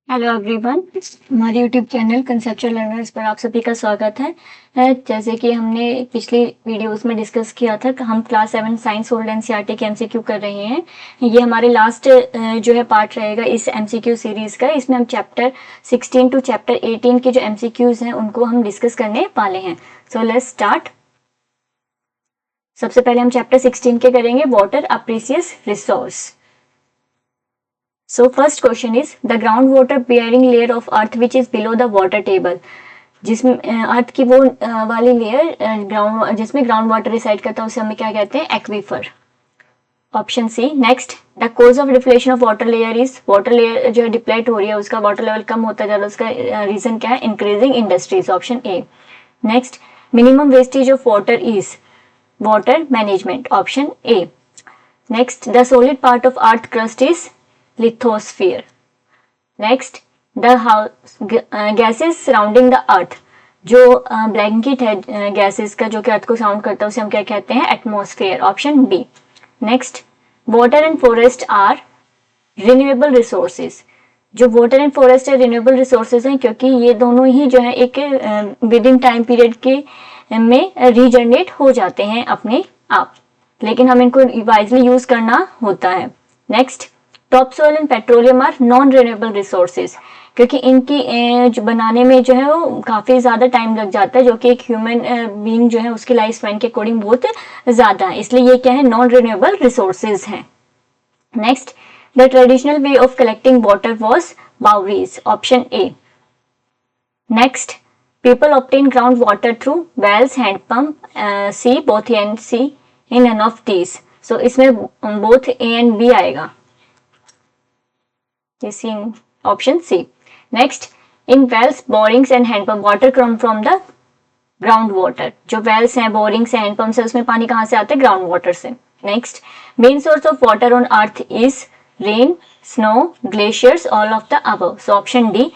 Hello everyone, हमारे YouTube channel conceptual learners पर आप सभी का स्वागत है। जैसे कि हमने पिछली वीडियोस में डिस्कस किया था कि हम क्लास 7 साइंस ओल्ड एनसीईआरटी के एमसीक्यू कर रहे हैं। ये हमारे लास्ट जो है पार्ट रहेगा इस एमसीक्यू सीरीज का। इसमें हम चैप्टर 16 टू चैप्टर 18 के जो एमसीक्यूज हैं उनको हम डिस्कस करने वाले हैं। So let's start. सबसे पहले हम चैप्टर 16 के करेंगे, water a precious resource. So first question is the groundwater bearing layer of earth which is below the water table. जिसमें अर्थ की वो वाली लेयर ग्राउंड जिसमें ग्राउंड वाटर रिसाइड करता है उसे हम क्या कहते हैं? Aquifer. Option C. Next, the cause of depletion of water layer is, water layer जो है डिप्लेट हो रही है उसका वाटर लेवल कम होता जा रहा है, उसका रीजन क्या है? Increasing industries. Option A. Next, minimum wastage of water is water management. Option A. Next, the solid part of earth crust is lithosphere. Next, the gases surrounding the earth, जो blanket है gases का जो कि अर्थ को sound करता है उसे हम क्या कहते हैं? Atmosphere. Option B. Next, water and forest are renewable resources. जो वाटर एंड फॉरेस्ट है रिन्यूएबल रिसोर्सेज हैं क्योंकि ये दोनों ही जो है एक विद इन टाइम पीरियड के में रीजनरेट हो जाते हैं अपने आप, लेकिन हमें इनको वाइजली यूज करना होता है। Next, topsoil and petroleum are non renewable resources, क्योंकि इनकी जो बनाने में जो है वो काफी ज्यादा टाइम लग जाता है, जो कि एक ह्यूमन बीइंग जो है उसकी लाइफ स्पैन के अकॉर्डिंग बहुत ज्यादा है, इसलिए ये क्या है? नॉन रिन्यूएबल रिसोर्सेज हैं। Next, the traditional way of collecting water was baoris. Option A. Next, people obtain ground water through wells, handpump, C, both A and C, in none of these. So इसमें both A and B आएगा। Option C. Next, in wells, borings and handpump water come from the ground water. जो wells हैं, borings हैं, handpump है, उसमें पानी कहाँ से आता है? ग्राउंड वाटर से। Next, main source of water on earth is rain, snow, glaciers, all of the above. So option D.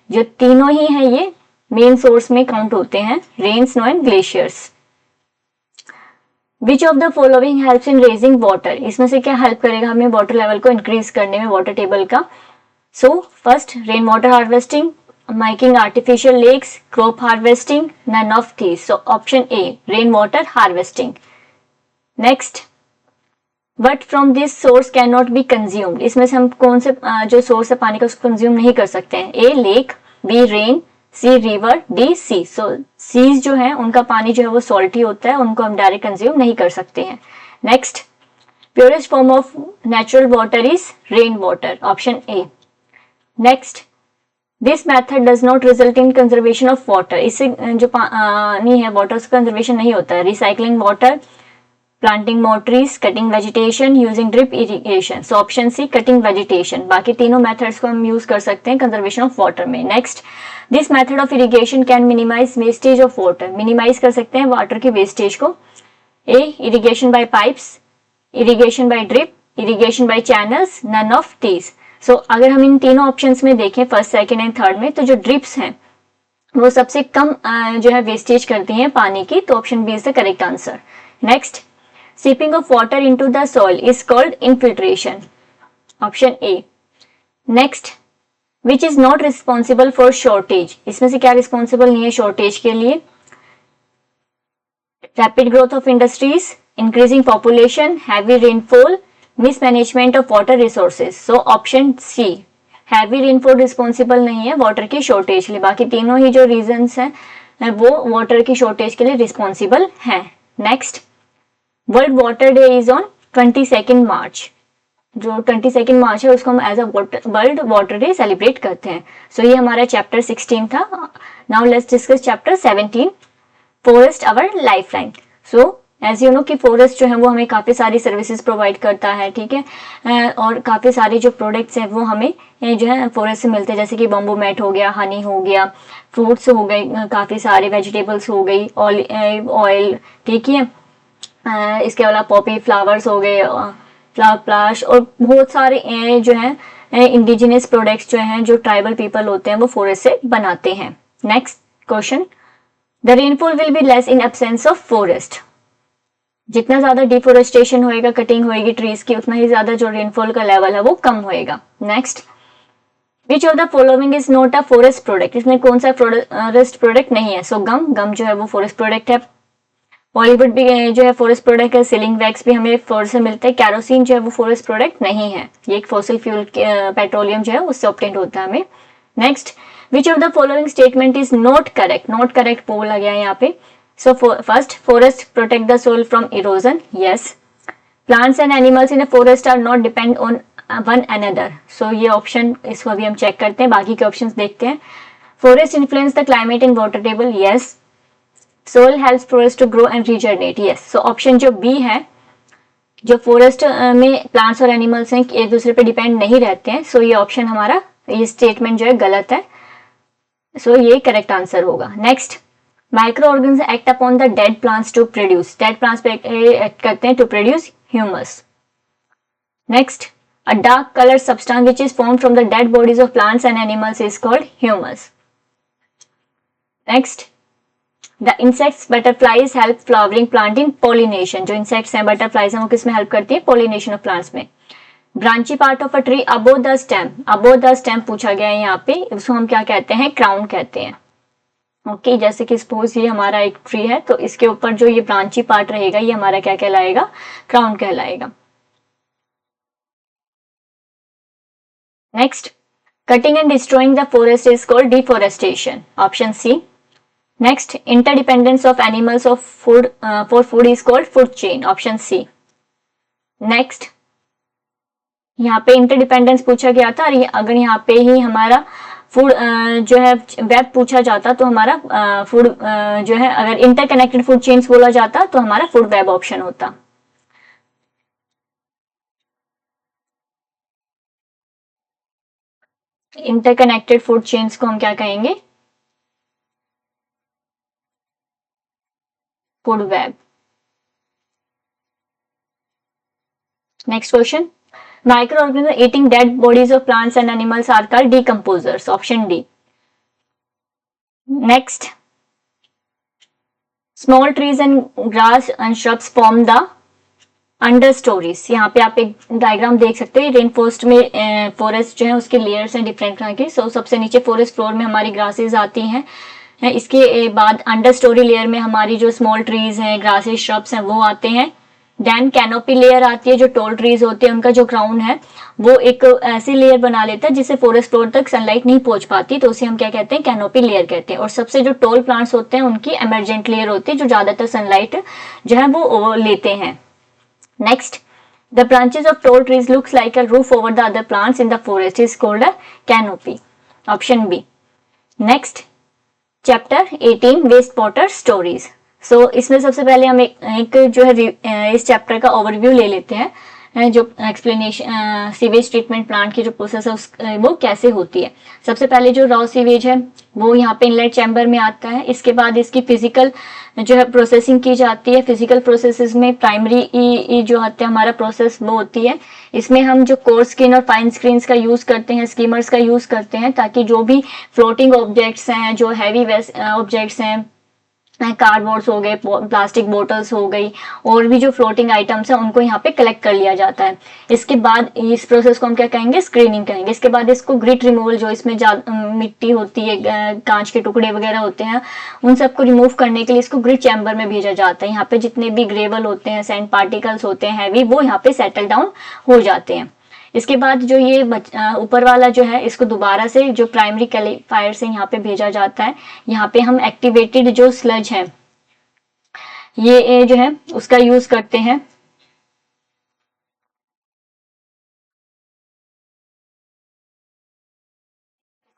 जो तीनों ही हैं ये मेन सोर्स में काउंट होते हैं, rain, snow and glaciers. Which of the following helps in raising water. इसमें से क्या हेल्प करेगा हमें वाटर लेवल को इंक्रीज करने में, वाटर टेबल का? So first, rainwater harvesting, making artificial lakes, crop harvesting, none of these. So option A, rainwater harvesting. Next, what from this source cannot be consumed. इसमें से हम कौन से जो सोर्स है पानी का उसको कंज्यूम नहीं कर सकते हैं? A, lake, B, rain, C, river, D, sea. So seas जो है उनका पानी जो है वो सॉल्टी होता है, उनको हम डायरेक्ट कंज्यूम नहीं कर सकते हैं। Next, purest form of natural water is rain water. Option A. Next, this method does not result in conservation of water. इससे जो पानी है वाटर उसका कंजर्वेशन नहीं होता है। Recycling water, planting more trees, cutting vegetation, using drip irrigation. So option C, cutting vegetation. बाकी तीनों मेथड्स को हम यूज कर सकते हैं कंजर्वेशन ऑफ वाटर में। Next, this method of irrigation can minimise wastage of water. Minimise कर सकते हैं वाटर की वेस्टेज को। A, irrigation by pipes, irrigation by drip, irrigation by channels, none of these. So अगर हम इन तीनों ऑप्शंस में देखें, फर्स्ट, सेकंड एंड थर्ड में, तो जो ड्रिप्स हैं वो सबसे कम जो है वेस्टेज करती हैं पानी की, तो option B is the correct answer. Next, seeping of water into the soil is called infiltration. Option A. Next, which is not responsible for shortage. इसमें से क्या रिस्पॉन्सिबल नहीं है शॉर्टेज के लिए? Rapid growth of industries, increasing population, heavy rainfall, mismanagement of water resources. So option C, heavy rainfall responsible नहीं है water की शॉर्टेज के लिए, बाकी तीनों ही जो रीजंस हैं वो वाटर की शॉर्टेज के लिए रिस्पॉन्सिबल हैं। Next, world water day is on 22 March. जो 22 मार्च है उसको हम as a world water day celebrate करते हैं। सो ये हमारा चैप्टर 16 था। Now let's discuss chapter 17, forest our lifeline. So as you know कि फॉरेस्ट जो है वो हमें काफ़ी सारी सर्विसेज प्रोवाइड करता है, ठीक है, और काफ़ी सारे जो प्रोडक्ट्स हैं वो हमें जो है फॉरेस्ट से मिलते हैं, जैसे कि बम्बू मैट हो गया, हनी हो गया, फ्रूट्स हो गए, काफ़ी सारे वेजिटेबल्स हो गई, ऑयल, ठीक है, इसके अलावा पॉपी फ्लावर्स हो गए, फ्लावर प्लाश, और बहुत सारे जो है इंडिजिनियस प्रोडक्ट्स जो हैं जो ट्राइबल पीपल होते हैं वो फॉरेस्ट से बनाते हैं। Next question, the rainfall will be less in absence of forest. जितना ज्यादा डिफोरेस्टेशन होएगा, कटिंग होएगी ट्रीज की, उतना ही ज्यादा जो रेनफॉल का लेवल है वो कम होएगा। Next, which of the following is not a forest product, इसमें कौन सा फॉरेस्ट प्रोडक्ट नहीं है? सो गम जो है वो फॉरेस्ट प्रोडक्ट है, बॉलीवुड भी जो है फॉरेस्ट प्रोडक्ट है, सीलिंग वैक्स भी हमें फॉरेस्ट से मिलता है, कैरोसिन जो है वो फॉरेस्ट प्रोडक्ट नहीं है, ये एक फॉसिल फ्यूल पेट्रोलियम जो है उससे ऑब्टेन होता है हमें। Next, which of the following statement is not correct, not correct बोला गया है यहाँ पे। So first, forest protect the सोil from erosion, yes. Plants and animals in a forest are not depend on one another, so ये option, इसको अभी हम चेक करते हैं, बाकी के ऑप्शंस देखते हैं। Forest influence the climate in water table, yes. Soil helps forest to grow and regenerate, yes. So option जो बी है, जो फॉरेस्ट में प्लांट्स और एनिमल्स हैं एक दूसरे पे डिपेंड नहीं रहते हैं, सो ये ऑप्शन हमारा, ये स्टेटमेंट जो है गलत है, सो ये करेक्ट आंसर होगा। Next, micro organism act upon the dead plants to produce, dead plants पे एक्ट करते हैं to produce humus. Next, a dark colour substance which is formed from the dead bodies of plants and animals is called humus. Next, the insects butterflies help flowering plant in pollination, जो insects हैं butterflies हैं वो किसमें help करती है? Pollination of plants में। Branchy part of a tree above the stem, above the stem पूछा गया है यहाँ पे, उसको हम क्या कहते हैं? क्राउन कहते हैं। ओके, जैसे कि सपोज ये हमारा एक ट्री है तो इसके ऊपर जो ये ब्रांची पार्ट रहेगा ये हमारा क्या कहलाएगा? क्राउन कहलाएगा। Next, cutting and destroying the forest is called deforestation, option C. Next, interdependence of animals of food for food is called food chain, option C. Next, यहाँ पे इंटरडिपेंडेंस पूछा गया था, और अगर यहाँ पे ही हमारा फूड जो है वेब पूछा जाता तो हमारा फूड जो है, अगर इंटरकनेक्टेड फूड चेन्स बोला जाता तो हमारा फूड वेब ऑप्शन होता। इंटरकनेक्टेड फूड चेन्स को हम क्या कहेंगे? Food web. Next question, microorganisms eating dead bodies of plants and animals are called decomposers, option D. Next, small trees and grass and shrubs form the understories, यहाँ पे आप एक diagram देख सकते हैं, रेन फॉरेस्ट में फॉरेस्ट जो है उसके लेयर्स हैं डिफरेंट तरह के। सो सबसे नीचे फॉरेस्ट फ्लोर में हमारी ग्रासेस आती हैं, इसके बाद अंडर स्टोरी लेयर में हमारी जो स्मॉल ट्रीज हैं, ग्रासेस, श्रब्स हैं वो आते हैं। देन कैनोपी लेयर आती है, जो टॉल ट्रीज होते हैं उनका जो क्राउन है वो एक ऐसी लेयर बना लेता है जिससे फॉरेस्ट फ्लोर तक सनलाइट नहीं पहुंच पाती, तो उसे हम क्या कहते हैं? कैनोपी लेयर कहते हैं। और सबसे जो टॉल प्लांट्स होते हैं उनकी एमरजेंट लेयर होती है, जो ज्यादातर सनलाइट जो है वो लेते हैं। Next, the branches of tall trees looks like a roof over the other plants in the forest is called a canopy, option B. Next, chapter 18 waste water stories. सो इसमें सबसे पहले हम एक जो है इस चैप्टर का ओवरव्यू ले लेते हैं, जो एक्सप्लेनेशन सीवेज ट्रीटमेंट प्लांट की जो प्रोसेस है वो कैसे होती है। सबसे पहले जो रॉ सीवेज है वो यहाँ पे इनलेट चैम्बर में आता है, इसके बाद इसकी फिजिकल जो है प्रोसेसिंग की जाती है। फिजिकल प्रोसेसेस में प्राइमरी जो होता है हमारा प्रोसेस वो होती है, इसमें हम जो कोर्स स्क्रीन और फाइन स्क्रीन्स का यूज करते हैं, स्कीमर्स का यूज करते हैं, ताकि जो भी फ्लोटिंग ऑब्जेक्ट्स हैं, जो हैवी ऑब्जेक्ट्स हैं, कार्डबोर्ड्स हो गए, प्लास्टिक बोटल्स हो गई, और भी जो फ्लोटिंग आइटम्स हैं उनको यहाँ पे कलेक्ट कर लिया जाता है। इसके बाद इस प्रोसेस को हम क्या कहेंगे? स्क्रीनिंग कहेंगे। इसके बाद इसको ग्रिट रिमूवल, जो इसमें मिट्टी होती है, कांच के टुकड़े वगैरह होते हैं, उन सबको रिमूव करने के लिए इसको ग्रिट चैम्बर में भेजा जाता है। यहाँ पे जितने भी ग्रेवल होते हैं, सैंड पार्टिकल्स होते हैं हैवी, वो यहाँ पे सेटल डाउन हो जाते हैं। इसके बाद जो ये ऊपर वाला जो है इसको दोबारा से जो प्राइमरी कैलिफायर से यहाँ पे भेजा जाता है। यहाँ पे हम एक्टिवेटेड जो स्लज है ये जो है उसका यूज करते हैं।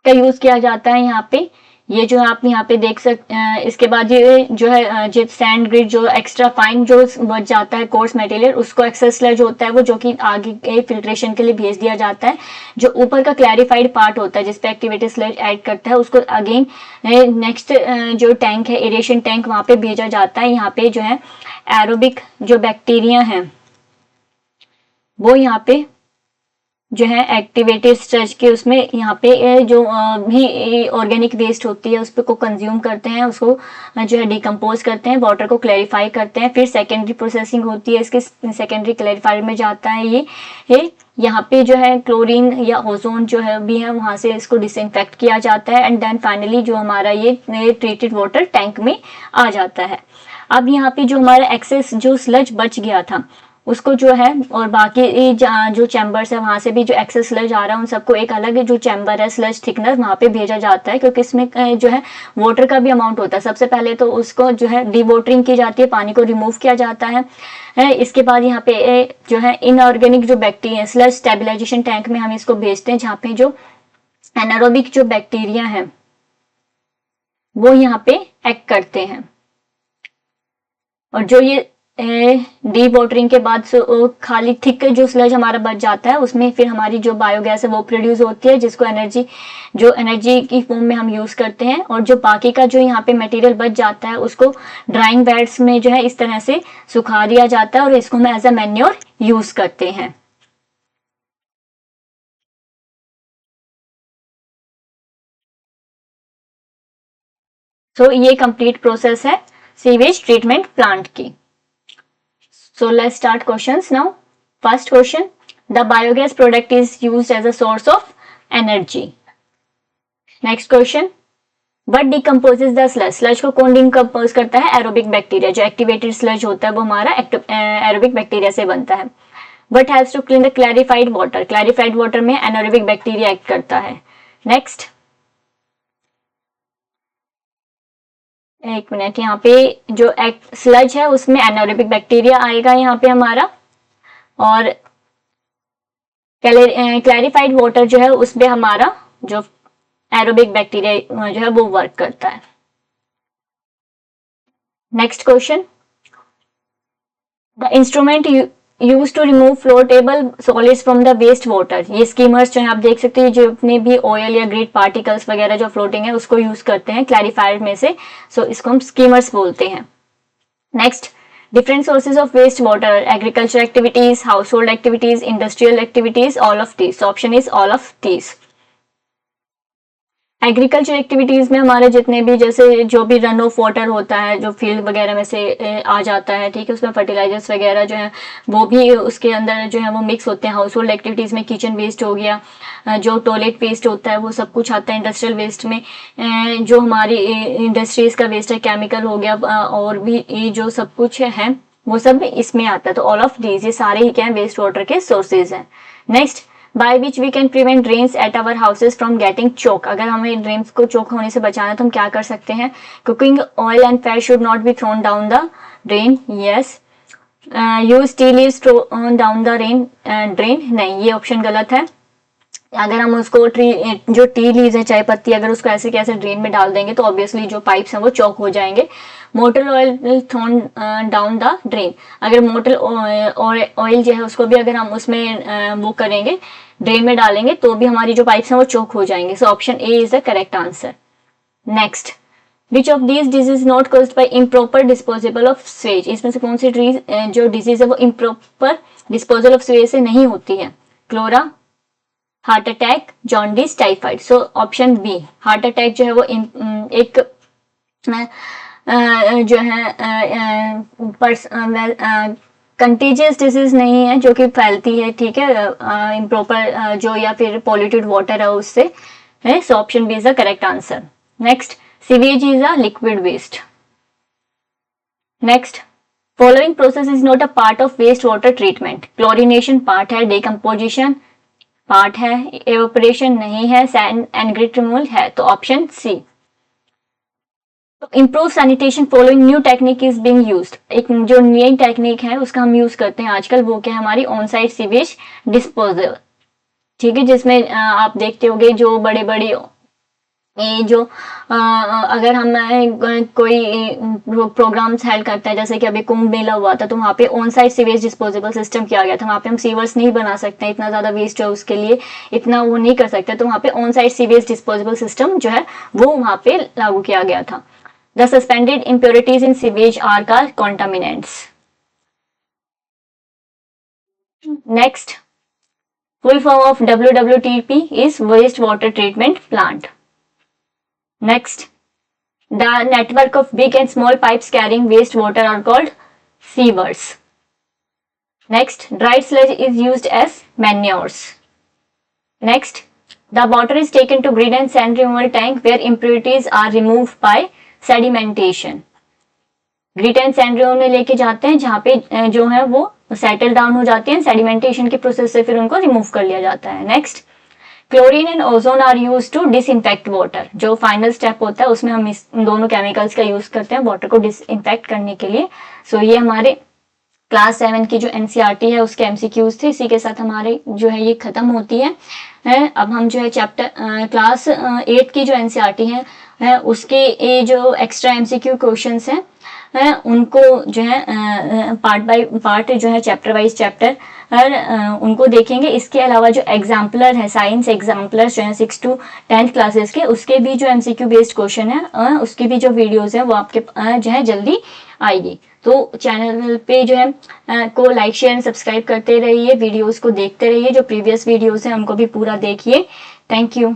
का यूज किया जाता है यहाँ पे, ये जो आप यहाँ पे देख सकते हैं। इसके बाद ये जो है जो सैंड ग्रिड, जो एक्स्ट्रा फाइन जो बच जाता है कोर्स मटेरियल, उसको एक्सेस स्लज होता है वो, जो कि आगे के फिल्ट्रेशन के लिए भेज दिया जाता है। जो ऊपर का क्लैरिफाइड पार्ट होता है जिसपे एक्टिवेटेड स्लज ऐड करता है, उसको अगेन नेक्स्ट जो टैंक है, एरेशन टैंक, वहां पे भेजा जाता है। यहाँ पे जो है एरोबिक जो बैक्टीरिया है वो यहाँ पे जो है एक्टिवेटेड स्ट्रेच के उसमें यहाँ पे जो भी ऑर्गेनिक वेस्ट होती है उस पर को कंज्यूम करते हैं, उसको जो है डिकम्पोज करते हैं, वाटर को क्लैरिफाई करते हैं, फिर सेकेंडरी प्रोसेसिंग होती है, इसके सेकेंडरी क्लैरिफायर में जाता है ये यहाँ पे जो है क्लोरीन या ओजोन जो है भी है वहां से इसको डिसइंफेक्ट किया जाता है, एंड देन फाइनली जो हमारा ये ट्रीटेड वाटर टैंक में आ जाता है। अब यहाँ पे जो हमारा एक्सेस जो स्लज बच गया था उसको जो है, और बाकी जो चैम्बर्स है वहां से भी जो एक्सेस स्लज आ रहा है उन सबको एक अलग जो चैम्बर है स्लज थिकनर वहां पे भेजा जाता है, क्योंकि इसमें जो है वाटर का भी अमाउंट होता है। सबसे पहले तो उसको जो है डिवोटरिंग की जाती है, पानी को रिमूव किया जाता है। इसके बाद यहाँ पे जो है इनऑर्गेनिक जो बैक्टीरिया स्लज स्टेबलाइजेशन टैंक में हम इसको भेजते हैं, जहाँ पे जो एनारोबिक जो बैक्टीरिया है वो यहाँ पे एक्ट करते हैं। और जो ये डी वाटरिंग के बाद खाली थिक जो स्लज हमारा बच जाता है उसमें फिर हमारी जो बायोगैस है वो प्रोड्यूस होती है, जिसको एनर्जी की फॉर्म में हम यूज करते हैं। और जो बाकी का जो यहाँ पे मटेरियल बच जाता है उसको ड्राइंग बेड्स में जो है इस तरह से सुखा दिया जाता है और इसको हम एज अ मैन्योर यूज करते हैं। तो ये कंप्लीट प्रोसेस है सीवेज ट्रीटमेंट प्लांट की। So let's start questions now. First question, the biogas product is used as a source of energy. Next question, what decomposes the sludge? Sludge को कौन decompose करता है? Aerobic bacteria. जो activated sludge होता है वो हमारा एरोबिक बैक्टीरिया से बनता है। What helps to clean the clarified water? Clarified water में एनारोबिक बैक्टीरिया एक्ट करता है। नेक्स्ट, एक मिनट, यहाँ पे जो स्लज है उसमें एनारोबिक बैक्टीरिया आएगा यहाँ पे हमारा, और क्लैरिफाइड वाटर जो है उसमें हमारा जो एरोबिक बैक्टीरिया जो है वो वर्क करता है। Next question, the instrument use to remove floatable solids from the waste water. ये स्कीमर्स जो है आप देख सकते हैं, जो अपने भी ऑयल या ग्रीड पार्टिकल्स वगैरह जो फ्लोटिंग है उसको यूज करते हैं क्लैरिफायर में से, सो इसको हम स्कीमर्स बोलते हैं। Next, different sources of waste water, agriculture activities, household activities, industrial activities, all of these. So option is all of these. Agriculture activities में हमारे जितने भी जैसे जो भी रन ऑफ वाटर होता है जो फील्ड वगैरह में से आ जाता है, ठीक है, उसमें फर्टिलाइजर्स वगैरह जो है वो भी उसके अंदर जो है वो मिक्स होते हैं। हाउस होल्ड एक्टिविटीज में किचन वेस्ट हो गया, जो टॉयलेट वेस्ट होता है वो सब कुछ आता है। इंडस्ट्रियल वेस्ट में जो हमारी इंडस्ट्रीज का वेस्ट है, केमिकल हो गया, और भी जो सब कुछ है वो सब इसमें आता है। तो ऑल ऑफ दीज, ये सारे ही क्या है, वेस्ट वाटर के सोर्सेज हैं। Next, by which we can prevent drains at our houses from getting choke. अगर हमें ड्रेन्स को चोक होने से बचाना है तो हम क्या कर सकते हैं? Cooking oil and fat should not be thrown down the drain. Yes. Use tea leaves thrown down the drain. नहीं, ये ऑप्शन गलत है। अगर हम उसको जो टी लीव्स है, चाय पत्ती, अगर उसको ऐसे कैसे ड्रेन में डाल देंगे तो ऑब्वियसली जो पाइप्स हैं वो चौक हो जाएंगे। Motor oil thrown down the drain, अगर मोटर ऑयल जो है उसको भी अगर हम उसमें वो करेंगे, ड्रेन में डालेंगे, तो भी हमारी जो पाइप्स हैं वो चौक हो जाएंगे। So option A is the correct answer. Next, which of these disease not caused by improper disposable of Suez? इसमें से कौन सी जो डिजीज है वो इम्प्रॉपर डिस्पोजल ऑफ स्वेज से नहीं होती है? Cholera, heart attack, jaundice, typhoid. So option B, heart attack जो है वो एक जो है कंटेजियस डिजीज नहीं है जो कि फैलती है, ठीक है, इम्प्रॉपर जो या फिर पॉल्यूटेड वाटर है उससे। So option B is the correct answer. Next, sewage is a liquid waste. Next, following process is not a part of waste water treatment. Chlorination part है, डिकम्पोजिशन पार्ट है, evaporation नहीं है, sand and grit removal है। तो option C. तो improve sanitation following new technique is being used. एक जो नई टेक्निक है उसका हम यूज करते हैं आजकल, वो क्या है, हमारी ऑन साइट सीवेज डिस्पोजल, ठीक है, जिसमें आप देखते होंगे जो बड़े बड़े जो अगर हम कोई प्रोग्राम्स हेल्ड करते हैं, जैसे कि अभी कुंभ मेला हुआ था, तो वहाँ पे on site sewage disposable system किया गया था। वहाँ पे हम सीवर्स नहीं बना सकते, इतना ज्यादा वेस्ट है उसके लिए इतना वो नहीं कर सकते, तो वहाँ पे on site sewage disposable system जो है वो वहाँ पे लागू किया गया था। The suspended impurities in sewage are called contaminants. Next, Full form of WWTP is waste water treatment plant. Next, the network of big and small pipes carrying waste water are called sewers. Next, dried sludge is used as manures. Next, the water is taken to grid and sand removal tank where impurities are removed by sedimentation. Grid and sand removal में लेके जाते हैं जहाँ पे जो है वो settle down हो जाती है, सेडिमेंटेशन के प्रोसेस से फिर उनको रिमूव कर लिया जाता है. Next, chlorine and ozone are use to disinfect water. जो फाइनल स्टेप होता है उसमें हम इन दोनों केमिकल्स का यूज करते हैं वाटर को डिसइंफेक्ट करने के लिए. सो ये हमारे क्लास 7 की जो एनसीईआरटी है उसके एमसीक्यूज थे. इसी के साथ हमारे जो है ये खत्म होती है. अब हम जो है चैप्टर क्लास 8 की जो एनसीईआरटी है उसके जो एक्स्ट्रा एमसीक्यू क्वेश्चंस हैं उनको जो है पार्ट बाय पार्ट जो है चैप्टर वाइज चैप्टर उनको देखेंगे. इसके अलावा जो एग्जाम्पलर है साइंस एग्जाम्पलर जो है 6 to 10th क्लासेस के उसके भी जो एमसीक्यू बेस्ड क्वेश्चन है उसकी भी जो वीडियोस है वो आपके जो है जल्दी आएगी. तो चैनल पे जो है को लाइक शेयर एंड सब्सक्राइब करते रहिए, वीडियोस को देखते रहिए. जो प्रीवियस वीडियोस हैं उनको भी पूरा देखिए. Thank you.